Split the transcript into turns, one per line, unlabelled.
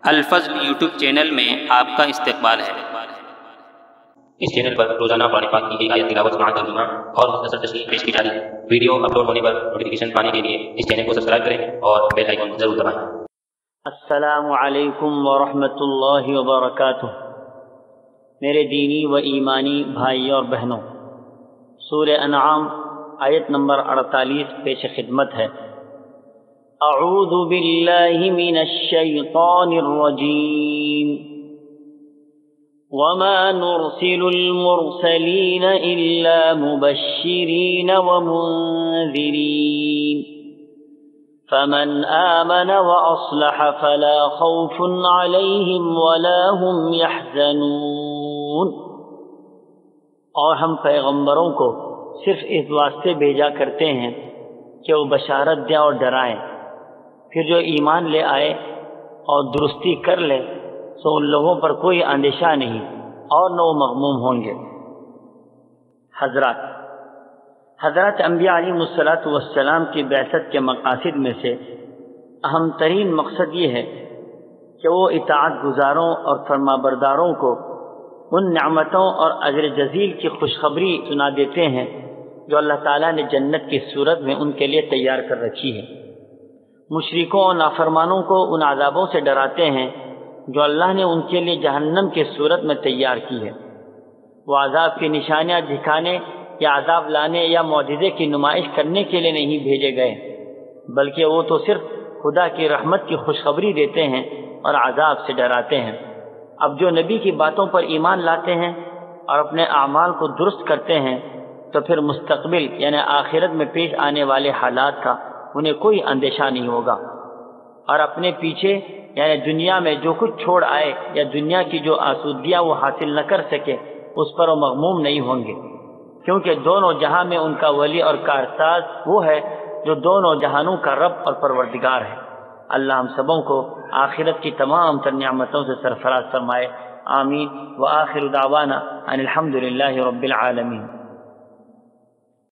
الفضل YouTube channel میں آپ کا استقبال ہے۔
اس چینل پر روزانہ قرآن پاک کی ایک آیت تلاوت سماعت ترجمہ اور مختصر تشریح پیش کی جا رہی ہے۔ ویڈیو اپلوڈ ہونے پر نوٹیفیکیشن پانے کے لیے اس چینل کو سبسکرائب کریں اور بیل آئیکن ضرور دبائیں۔
السلام علیکم ورحمۃ اللہ وبرکاتہ۔ میرے دینی و ایمانی بھائی اور بہنوں، سورہ انعام آیت نمبر 48 پیش خدمت ہے۔ اعوذ باللہ من الشیطان الرجیم، وما نرسل المرسلین الا مبشرین ومنذرین فمن آمن وأصلح فلا خوف عليهم ولا هم يحزنون۔ اور ہم پیغمبروں کو صرف اس واسطے بھیجا کرتے ہیں کہ وہ بشارت دیں اور ڈرائیں، پھر جو ایمان لے آئے اور درستی کر لے تو ان لوگوں پر کوئی اندیشہ نہیں اور نہ وہ مغموم ہوں گے۔ حضرات انبیاء علیہ السلام کی بعثت کے مقاصد میں سے اہم ترین مقصد یہ ہے کہ وہ اطاعت گزاروں اور فرما برداروں کو ان نعمتوں اور اجر جزیل کی خوشخبری سنا دیتے ہیں جو اللہ تعالیٰ نے جنت کی صورت میں ان کے لیے تیار کر رکھی ہے۔ مشرکوں اور نافرمانوں کو ان عذابوں سے ڈراتے ہیں جو اللہ نے ان کے لیے جہنم کی صورت میں تیار کی ہے۔ وہ عذاب کی نشانیاں دکھانے یا عذاب لانے یا معجزے کی نمائش کرنے کے لیے نہیں بھیجے گئے، بلکہ وہ تو صرف خدا کی رحمت کی خوشخبری دیتے ہیں اور عذاب سے ڈراتے ہیں۔ اب جو نبی کی باتوں پر ایمان لاتے ہیں اور اپنے اعمال کو درست کرتے ہیں تو پھر مستقبل یعنی آخرت میں پیش آنے والے حالات کا انہیں کوئی اندیشہ نہیں ہوگا، اور اپنے پیچھے یعنی دنیا میں جو کچھ چھوڑ آئے یا دنیا کی جو آسودگیاں وہ حاصل نہ کر سکے اس پر وہ مغموم نہیں ہوں گے، کیونکہ دونوں جہاں میں ان کا ولی اور کارساز وہ ہے جو دونوں جہانوں کا رب اور پروردگار ہے۔ اللہ ہم سبوں کو آخرت کی تمام تر نعمتوں سے سرفراز فرمائے، آمین۔ وآخر دعوانا ان الحمد للہ رب العالمین۔